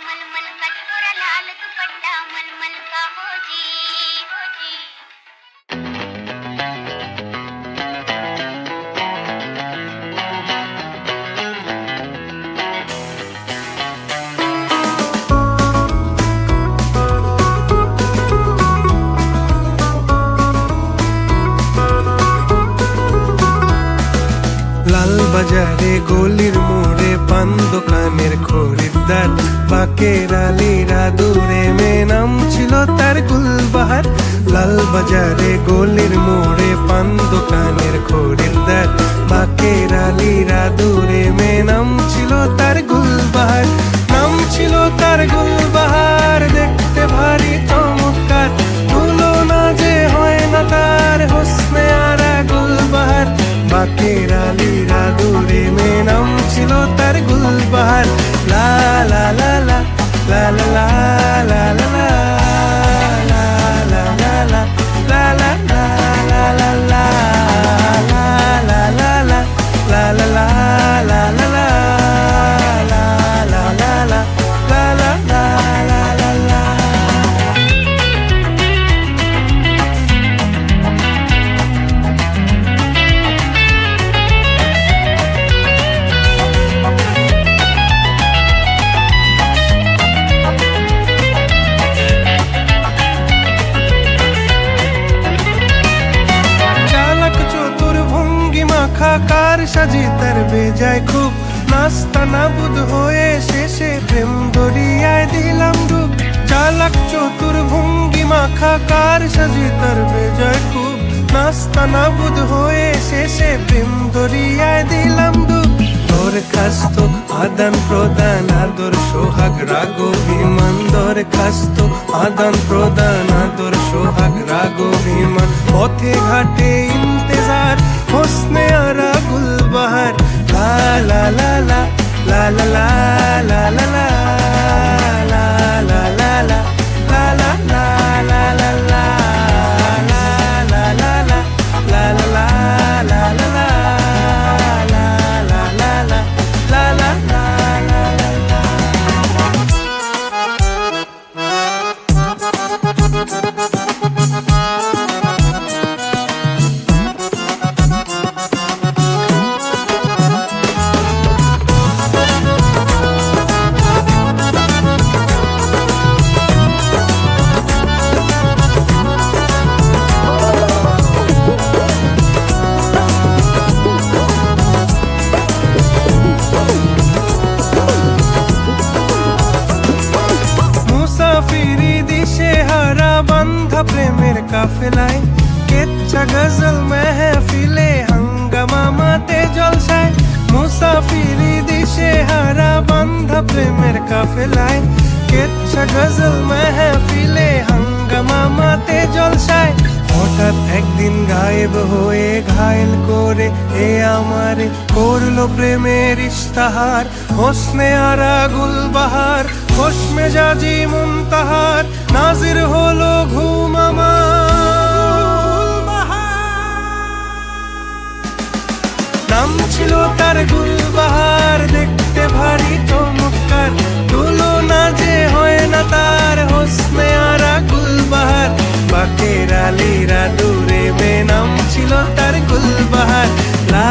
मलमल का थोड़ा लाल दुपट्टा मलमल का हो जी हो जी। লাল বাজারে গলির মোড়ে পান দোকানের খরিদ্দার বাকের আলীরা দূরে মেয়ে নাম ছিল তার গুলবাহার। লাল বাজারে গলির মোড়ে পান দোকানের খরিদ্দার বাকের আলীরা দূরে মেয়ে নাম ছিল তার গুলবাহার। নাম ছিল তার গুলবাহার, দেখতে ভারী চমৎকার, তুলনা যে হয় না তার হোসনে আরা গুলবাহার। বাকের আলীরা দূরে মেয়ে নাম ছিল তার গুলবাহার। লা লা লা লা লা লা লা লা লা কার সাজি তার বেজায় খুব, নাস্তা নাবুদ হয়ে শেষে প্রেম দরিয়ায় দিলাম ডুব। চালাক চতুর ভঙ্গি মাখা কার সাজি তার বেজায় খুব, নাস্তা নাবুদ হয়ে শেষে প্রেম দরিয়ায় দিলাম ডুব। দরখাস্ত আদান প্রদান আদর সোহাগ রাগ অভিমান, দরখাস্ত আদান প্রদান আদর সোহাগ রাগ অভিমান, পথে ঘাটে ইন্তেজার হোসনে আরা গুলবাহার। লা লা লা লা লা লা লা লা লা লা লা লা লা লা লা লা লা লা লা প্রেমের কাফেলায় কেচ্ছা গজল মেহফিলে হাঙ্গামা মাতে জলসায়। মুসাফিরি দিশে হারা বান্ধা প্রেমের কাফেলায় কেচ্ছা গজল মেহফিলে হাঙ্গামা মাতে জলসায়। হঠাৎ একদিন গায়েব হয়ে ঘায়েল করে এ আমারে করলো প্রেমের ইশতাহার হোসনে আরা গুলবাহার। খোশ মেজাজি মুনতাহার নাজির হলো ঘুম আমার। নাম ছিল তার গুলবাহার, দেখতে ভারী চমৎকার, তুলনা যে হয় না তার হোসনে আরা গুলবাহার। বাকের আলীরা দূরে মেয়ে নাম ছিল তার গুলবাহার। লা